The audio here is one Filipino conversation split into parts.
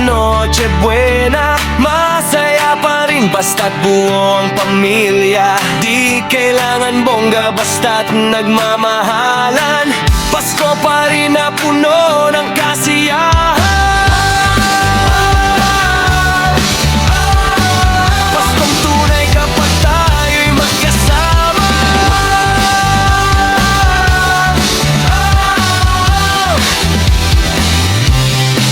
Noche Buena. Masaya pa rin basta't buo ang pamilya. Di kailangan bongga basta't nagmamahalan. Pasko pa rin na puno ng kasiyahan. Paskong tunay kapag tayo'y magkasama.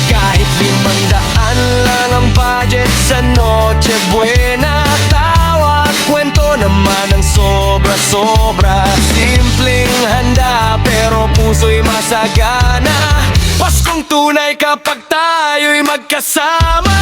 Kahit 500 lang ang budget sa Noche Buena. Tawa at kwento naman ang sobra-sobra. Simpleng handa pero puso'y masagana. Paskong tunay kapag tayo'y magkasama.